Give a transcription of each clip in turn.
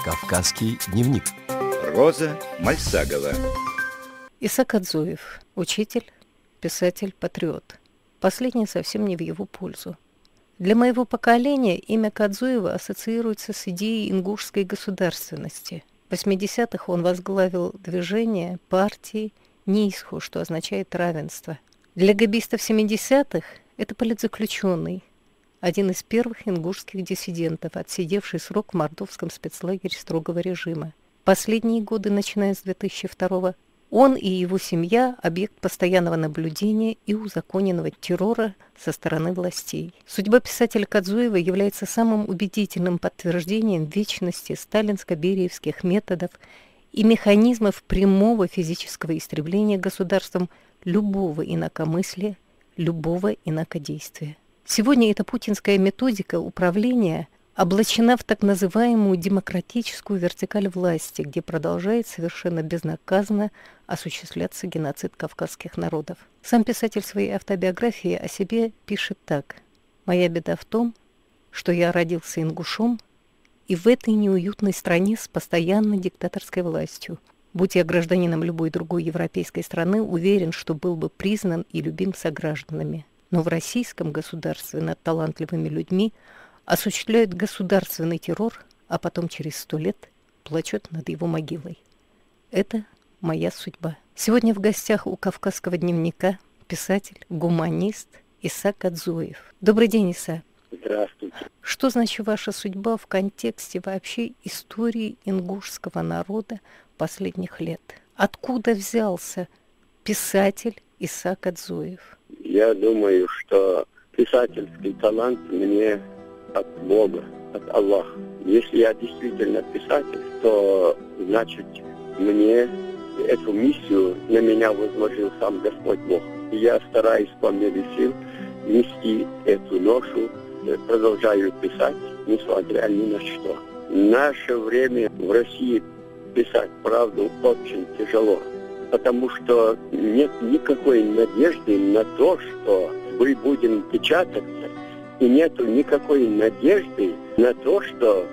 Кавказский дневник. Роза Мальсагова. Иса Кадзуев. Учитель, писатель, патриот. Последнее совсем не в его пользу. Для моего поколения имя Кадзуева ассоциируется с идеей ингушской государственности. В 80-х он возглавил движение партии Нисху, что означает равенство. Для габистов 70-х это политзаключенный, один из первых ингушских диссидентов, отсидевший срок в мордовском спецлагере строгого режима. Последние годы, начиная с 2002-го, он и его семья – объект постоянного наблюдения и узаконенного террора со стороны властей. Судьба писателя Кадзуева является самым убедительным подтверждением вечности сталинско-бериевских методов и механизмов прямого физического истребления государством любого инакомыслия, любого инакодействия. Сегодня эта путинская методика управления облачена в так называемую демократическую вертикаль власти, где продолжает совершенно безнаказанно осуществляться геноцид кавказских народов. Сам писатель своей автобиографии о себе пишет так: «Моя беда в том, что я родился ингушом и в этой неуютной стране с постоянной диктаторской властью. Будь я гражданином любой другой европейской страны, уверен, что был бы признан и любим согражданами. Но в российском государстве над талантливыми людьми осуществляют государственный террор, а потом через 100 лет плачут над его могилой. Это моя судьба». Сегодня в гостях у Кавказского дневника писатель, гуманист Иса Кадзуев. Добрый день, Иса. Здравствуйте. Что значит ваша судьба в контексте вообще истории ингушского народа последних лет? Откуда взялся писатель Иса Кадзуев? Я думаю, что писательский талант мне от Бога, от Аллаха. Если я действительно писатель, то значит мне эту миссию на меня возложил сам Господь Бог. И я стараюсь по мере сил нести эту ношу, продолжаю писать, несмотря ни на что. В наше время в России писать правду очень тяжело, потому что нет никакой надежды на то, что мы будем печататься, и нету никакой надежды на то, что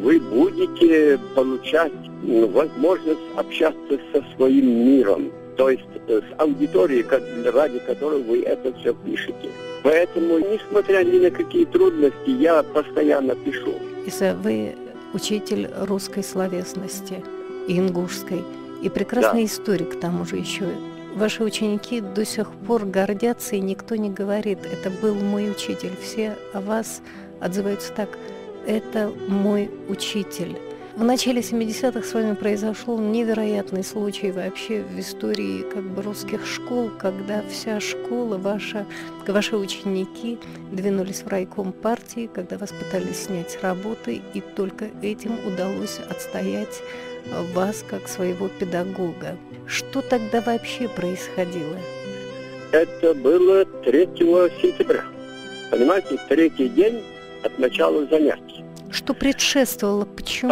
вы будете получать возможность общаться со своим миром, то есть с аудиторией, ради которой вы это все пишете. Поэтому, несмотря ни на какие трудности, я постоянно пишу. Иса, вы учитель русской словесности и ингушской, и прекрасный историк к тому же еще. Ваши ученики до сих пор гордятся, и никто не говорит: это был мой учитель. Все о вас отзываются так: это мой учитель. В начале 70-х с вами произошел невероятный случай вообще в истории русских школ, когда вся школа, ваши ученики двинулись в райком партии, когда вас пытались снять с работы, и только этим удалось отстоять вас как своего педагога. Что тогда вообще происходило? Это было 3 сентября. Понимаете, 3-й день от начала занятий. Что предшествовало? Почему?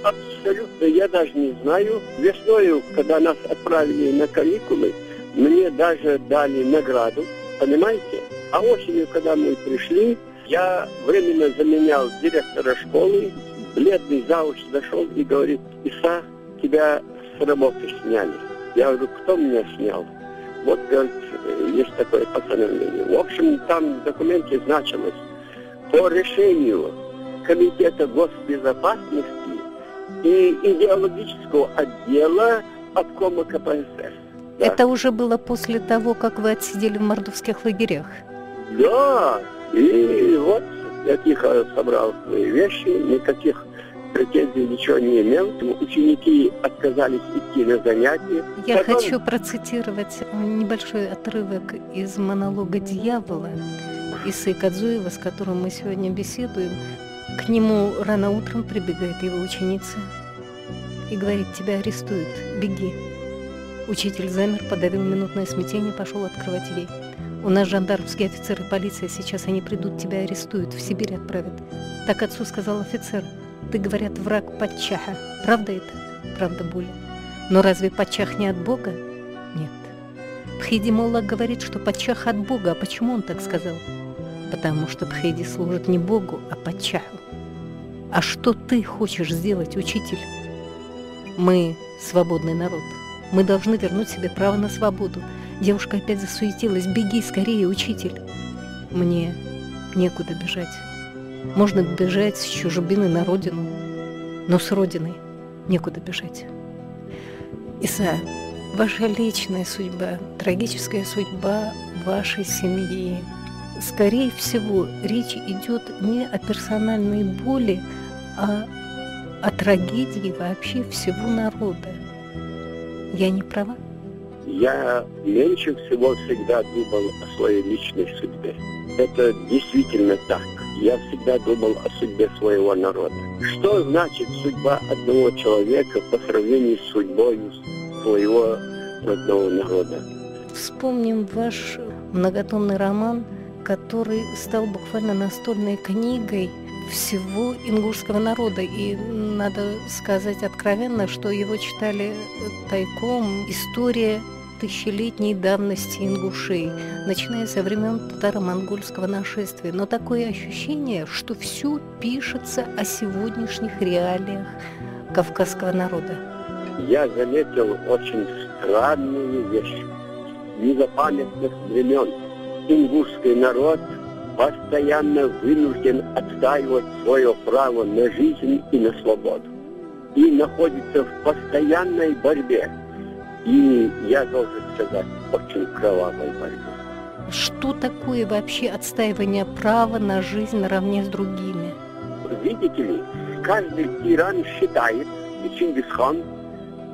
Абсолютно, я даже не знаю. Весною, когда нас отправили на каникулы, мне даже дали награду, понимаете? А осенью, когда мы пришли, я временно заменял директора школы. Бледный зауч зашел и говорит: «Иса, тебя с работы сняли». Я говорю: «Кто меня снял?» Вот, говорит, есть такое постановление. В общем, там в документе значилось: по решению Комитета госбезопасности и идеологического отдела обкома КПСС. Да. Это уже было после того, как вы отсидели в мордовских лагерях? Да, и вот я тихо собрал свои вещи, никаких претензий, ничего не имел. Ученики отказались идти на занятия. Я хочу процитировать небольшой отрывок из монолога «Дьявола» Исы Кадзуева, с которым мы сегодня беседуем. К нему рано утром прибегает его ученица и говорит: «Тебя арестуют, беги». Учитель замер, подавил минутное смятение, пошел открывать ей. «У нас жандармские офицеры, полиция, сейчас они придут, тебя арестуют, в Сибирь отправят». Так отцу сказал офицер: «Ты, говорят, враг Падчаха. Правда это? Правда боль. Но разве Падчах не от Бога? Нет. Бхиди Молла говорит, что Падчах от Бога. А почему он так сказал? Потому что Бхиди служит не Богу, а Падчаху». А что ты хочешь сделать, учитель? Мы свободный народ. Мы должны вернуть себе право на свободу. Девушка опять засуетилась. Беги скорее, учитель. Мне некуда бежать. Можно бежать с чужбины на родину, но с родины некуда бежать. Иса, ваша личная судьба, трагическая судьба вашей семьи. Скорее всего, речь идет не о персональной боли, а о трагедии вообще всего народа. Я не права? Я меньше всего всегда думал о своей личной судьбе. Это действительно так. Я всегда думал о судьбе своего народа. Что значит судьба одного человека по сравнению с судьбой своего родного народа? Вспомним ваш многотомный роман, который стал буквально настольной книгой всего ингушского народа. И надо сказать откровенно, что его читали тайком. История тысячелетней давности ингушей, начиная со времен татаро-монгольского нашествия. Но такое ощущение, что все пишется о сегодняшних реалиях кавказского народа. Я заметил очень странную вещь. С незапамятных времен ингушский народ постоянно вынужден отстаивать свое право на жизнь и на свободу. И находится в постоянной борьбе. И я должен сказать, очень кровавой борьбе. Что такое вообще отстаивание права на жизнь наравне с другими? Видите ли, каждый тиран считает, и Чингисхан,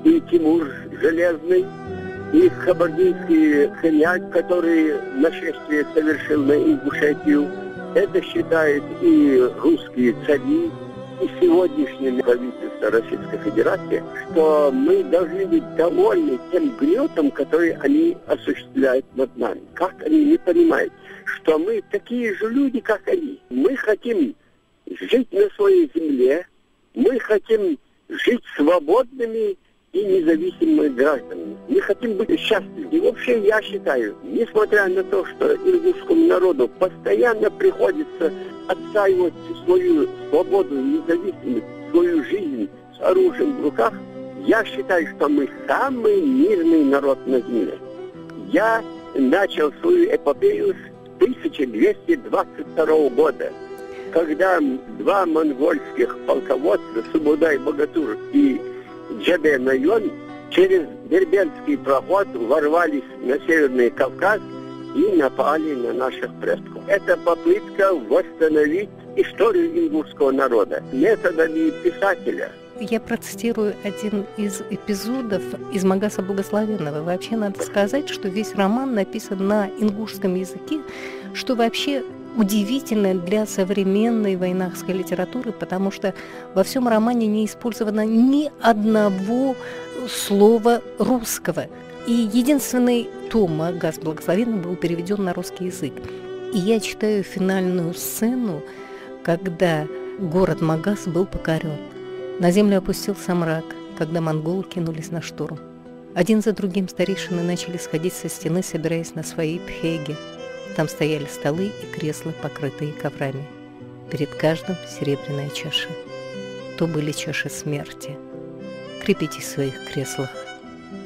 и Тимур Железный, и кабардинский ханьяк, который нашествие совершил на Ингушетию, это считает и русские цари, и сегодняшнее правительство Российской Федерации, что мы должны быть довольны тем гнетом, который они осуществляют над нами. Как они не понимают, что мы такие же люди, как они. Мы хотим жить на своей земле, мы хотим жить свободными и независимыми гражданами. Мы хотим быть счастливы. И вообще я считаю, несмотря на то, что ингушскому народу постоянно приходится отстаивать свою свободу и независимость, свою жизнь с оружием в руках, я считаю, что мы самый мирный народ на земле. Я начал свою эпопею с 1222 года, когда два монгольских полководца, Субудай-Богатур и Джабе-Найон, через Дербентский проход ворвались на Северный Кавказ и напали на наших предков. Это попытка восстановить историю ингушского народа методами писателя. Я процитирую один из эпизодов из Магаса Благословенного. Вообще надо сказать, что весь роман написан на ингушском языке, что вообще удивительно для современной войнахской литературы, потому что во всем романе не использовано ни одного слова русского. И единственный том «Магас Благословенный» был переведен на русский язык. И я читаю финальную сцену, когда город Магас был покорен. На землю опустился мрак, когда монголы кинулись на штурм. Один за другим старейшины начали сходить со стены, собираясь на свои пхеги. Там стояли столы и кресла, покрытые коврами. Перед каждым серебряная чаша. То были чаши смерти. Крепитесь в своих креслах.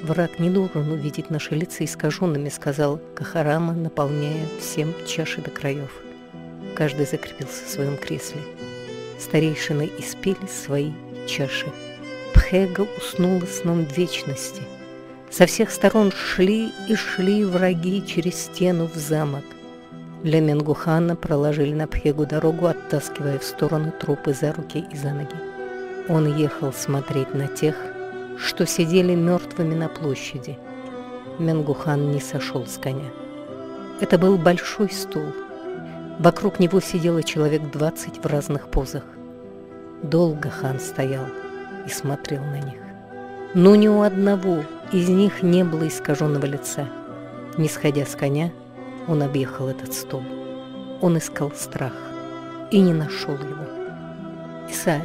Враг не должен увидеть наши лица искаженными, сказал Кахарама, наполняя всем чаши до краев. Каждый закрепился в своем кресле. Старейшины испели свои чаши. Пхега уснула сном вечности. Со всех сторон шли и шли враги через стену в замок. Для Менгухана проложили на Пхегу дорогу, оттаскивая в сторону трупы за руки и за ноги. Он ехал смотреть на тех, что сидели мертвыми на площади. Менгухан не сошел с коня. Это был большой стол. Вокруг него сидело человек 20 в разных позах. Долго хан стоял и смотрел на них. Но ни у одного из них не было искаженного лица. Не сходя с коня, он объехал этот стол. Он искал страх и не нашел его. Иса,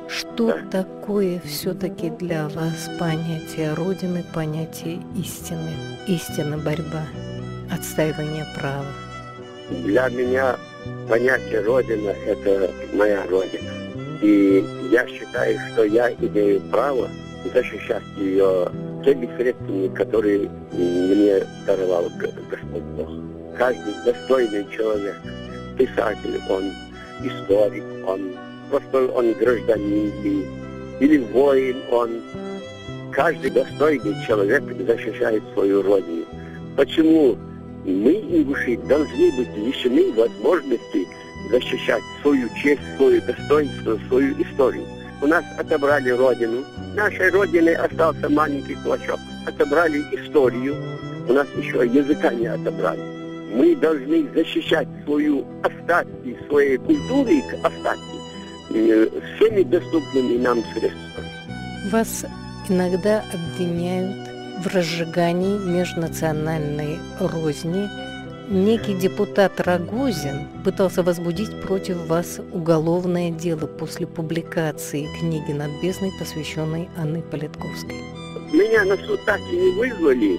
что такое все-таки для вас понятие Родины, понятие истины? Истина, борьба, отстаивание права. Для меня понятие Родина – это моя Родина. И я считаю, что я имею право защищать ее теми средствами, которые мне даровал Господь Бог. Каждый достойный человек, писатель, он историк, он гражданин или воин, каждый достойный человек защищает свою родину. Почему мы, ингуши, должны быть лишены возможности защищать свою честь, свое достоинство, свою историю? У нас отобрали родину, нашей родине остался маленький клочок. Отобрали историю, у нас еще языка не отобрали. Мы должны защищать свою остатки, своей культуры остатки всеми доступными нам средствами. Вас иногда обвиняют в разжигании межнациональной розни. Некий депутат Рогозин пытался возбудить против вас уголовное дело после публикации книги «Над бездной», посвященной Анне Политковской. Меня на суд так и не вызвали.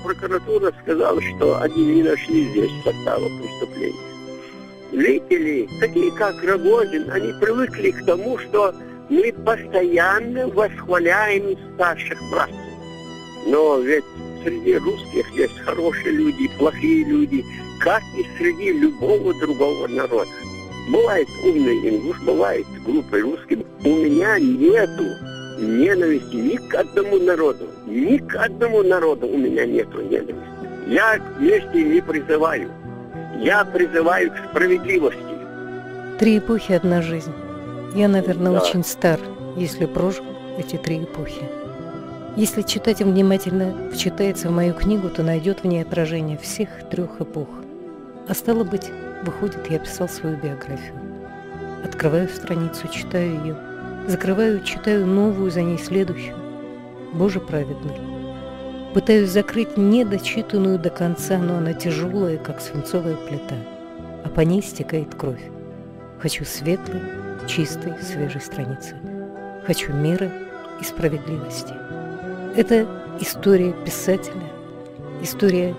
Прокуратура сказала, что они не нашли здесь состава преступления. Зрители, такие как Рогозин, они привыкли к тому, что мы постоянно восхваляем старших братьев. Но ведь среди русских есть хорошие люди, плохие люди, как и среди любого другого народа. Бывает умный ингуш, бывает глупый русский. У меня нету ненависти ни к одному народу. Ни к одному народу у меня нету ненависти. Я к мести не призываю. Я призываю к справедливости. 3 эпохи, одна жизнь. Я, наверное, Да. очень стар, если прожил эти 3 эпохи. Если читатель внимательно вчитается в мою книгу, то найдет в ней отражение всех 3 эпох. А стало быть, выходит, я писал свою биографию. Открываю страницу, читаю ее, закрываю, читаю новую, за ней следующую. Боже праведный. Пытаюсь закрыть недочитанную до конца, но она тяжелая, как свинцовая плита, а по ней стекает кровь. Хочу светлой, чистой, свежей страницы. Хочу мира и справедливости. Это история писателя, история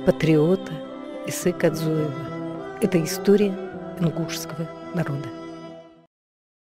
патриота Исы Кадзуева. Это история ингушского народа.